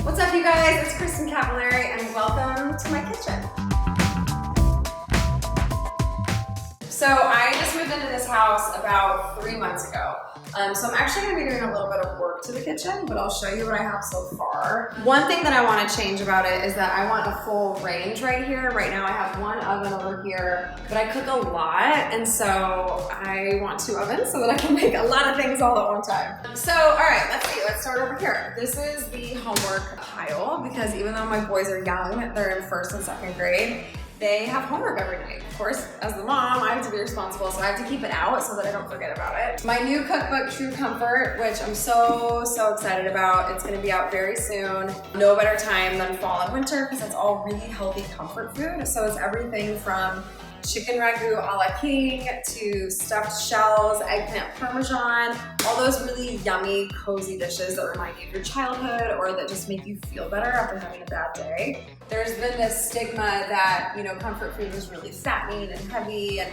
What's up, you guys? It's Kristin Cavallari, and welcome to my kitchen. So I just moved into this house about 3 months ago. So I'm actually going to be doing a little bit of work to the kitchen, but I'll show you what I have so far. One thing that I want to change about it is that I want a full range right here. Right now I have one oven over here, but I cook a lot, and so I want 2 ovens so that I can make a lot of things all at one time. So, all right, let's see. Let's start over here. This is the homework pile because even though my boys are young, they're in 1st and 2nd grade, they have homework every night. Of course, as the mom, I have to be responsible, so I have to keep it out so that I don't forget about it. My new cookbook, True Comfort, which I'm so excited about. It's gonna be out very soon. No better time than fall and winter because it's all really healthy comfort food. So it's everything from chicken ragu a la king to stuffed shells, eggplant parmesan, all those really yummy, cozy dishes that remind you of your childhood or that just make you feel better after having a bad day. There's been this stigma that, you know, comfort food is really fattening and heavy and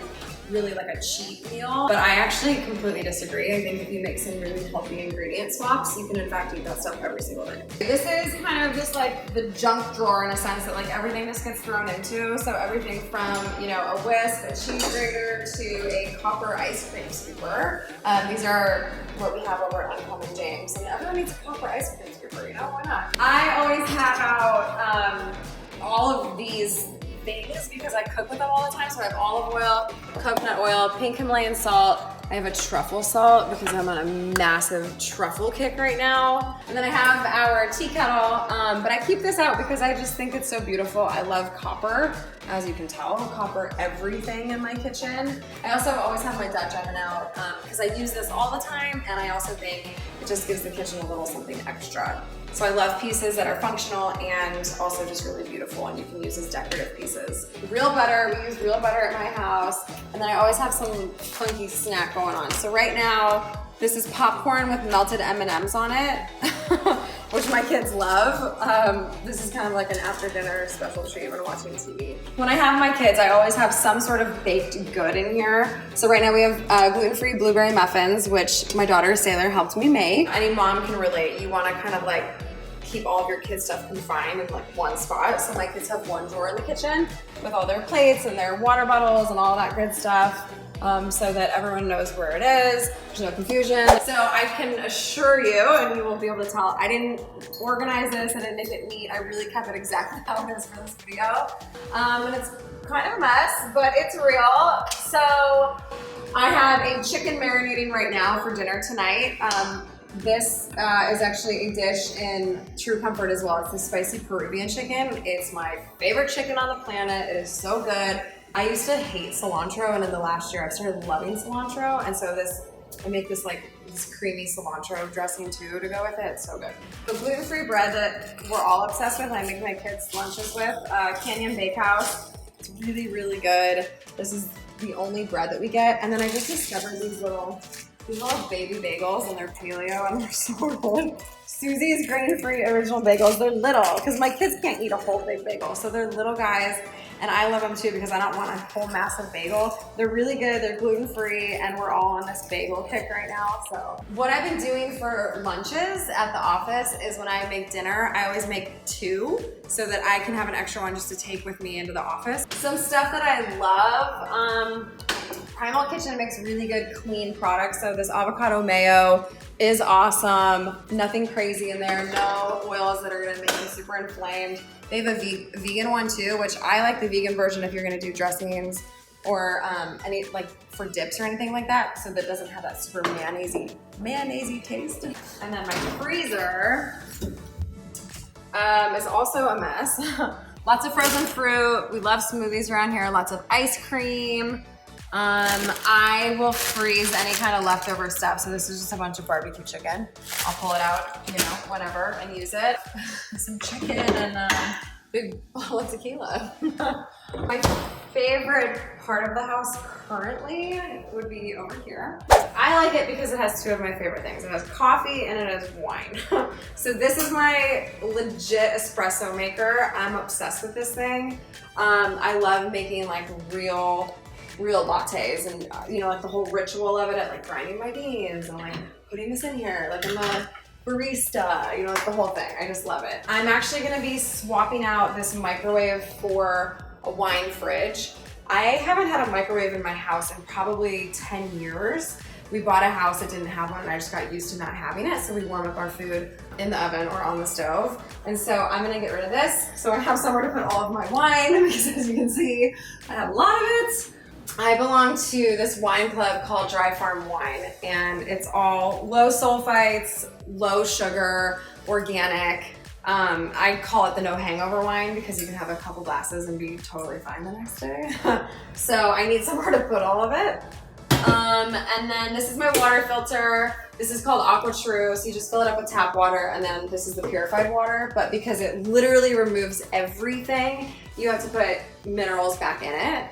really like a cheat meal, but I actually completely disagree. I think if you make some really healthy ingredient swaps, you can in fact eat that stuff every single day. This is kind of just like the junk drawer in a sense that like everything just gets thrown into. So everything from, you know, a whisk, a cheese grater to a copper ice cream scooper. These are what we have over at Uncommon James. And everyone needs a copper ice cream scooper, you know, why not? I always have out all of these things because I cook with them all the time. So I have olive oil, coconut oil, pink Himalayan salt. I have a truffle salt because I'm on a massive truffle kick right now. And then I have our tea kettle, but I keep this out because I just think it's so beautiful. I love copper, as you can tell, copper everything in my kitchen. I also always have my Dutch oven out because I use this all the time, and I also think it just gives the kitchen a little something extra. So I love pieces that are functional and also just really beautiful, and you can use as decorative pieces. Real butter, we use real butter at my house, and then I always have some funky snack going on. So right now, this is popcorn with melted M&Ms on it, which my kids love. This is kind of like an after dinner special treat when watching TV. When I have my kids, I always have some sort of baked good in here. So right now we have gluten-free blueberry muffins, which my daughter Sailor helped me make. Any mom can relate. You want to kind of like keep all of your kids' stuff confined in like one spot. So my kids have one drawer in the kitchen with all their plates and their water bottles and all that good stuff. So that everyone knows where it is, there's no confusion. So I can assure you, and you will be able to tell, I didn't organize this, I didn't make it neat, I really kept it exactly how it is for this video. And it's kind of a mess, but it's real. So I have a chicken marinating right now for dinner tonight. This is actually a dish in True Comfort as well. It's the spicy Peruvian chicken. It's my favorite chicken on the planet. It is so good. I used to hate cilantro, and in the last year I started loving cilantro, and so I make this like this creamy cilantro dressing too to go with it. It's so good. The gluten-free bread that we're all obsessed with, I make my kids lunches with, Canyon Bakehouse. It's really, really good. This is the only bread that we get, and then I just discovered these little baby bagels, and they're paleo, and they're so good. Susie's grain-free original bagels. They're little, because my kids can't eat a whole big bagel, so they're little guys, and I love them too because I don't want a whole massive bagel. They're really good, they're gluten-free, and we're all on this bagel kick right now, so. What I've been doing for lunches at the office is when I make dinner, I always make 2 so that I can have an extra one just to take with me into the office. Some stuff that I love, Primal Kitchen makes really good clean products. So this avocado mayo is awesome. Nothing crazy in there. No oils that are gonna make you super inflamed. They have a vegan one too, which I like the vegan version if you're gonna do dressings or any like for dips or anything like that, so that it doesn't have that super mayonnaise-y taste. And then my freezer is also a mess. Lots of frozen fruit. We love smoothies around here. Lots of ice cream. I will freeze any kind of leftover stuff. So this is just a bunch of barbecue chicken. I'll pull it out, you know, whenever and use it. Some chicken and big bottle of tequila. My favorite part of the house currently would be over here. I like it because it has 2 of my favorite things. It has coffee and it has wine. So this is my legit espresso maker. I'm obsessed with this thing. I love making like real lattes and you know, like the whole ritual of it, like grinding my beans and like putting this in here. Like I'm barista, you know, like the whole thing. I just love it. I'm actually gonna be swapping out this microwave for a wine fridge. I haven't had a microwave in my house in probably 10 years. We bought a house that didn't have one and I just got used to not having it, so we warm up our food in the oven or on the stove. And so I'm gonna get rid of this so I have somewhere to put all of my wine, because as you can see, I have a lot of it. I belong to this wine club called Dry Farm Wine, and it's all low sulfites, low sugar, organic. I call it the no hangover wine because you can have a couple glasses and be totally fine the next day. So I need somewhere to put all of it. And then this is my water filter. This is called Aqua True, so you just fill it up with tap water, and then this is the purified water, but because it literally removes everything, you have to put minerals back in it.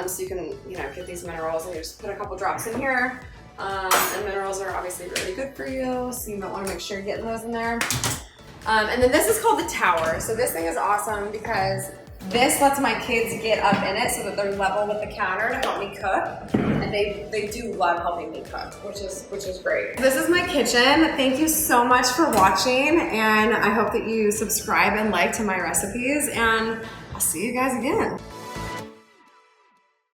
So you can, you know, get these minerals and you just put a couple drops in here. And minerals are obviously really good for you, so you might want to make sure you're getting those in there. And then this is called the tower. So this thing is awesome because this lets my kids get up in it so that they're level with the counter to help me cook. And they do love helping me cook, which is great. This is my kitchen. Thank you so much for watching, and I hope that you subscribe and like to my recipes, and I'll see you guys again.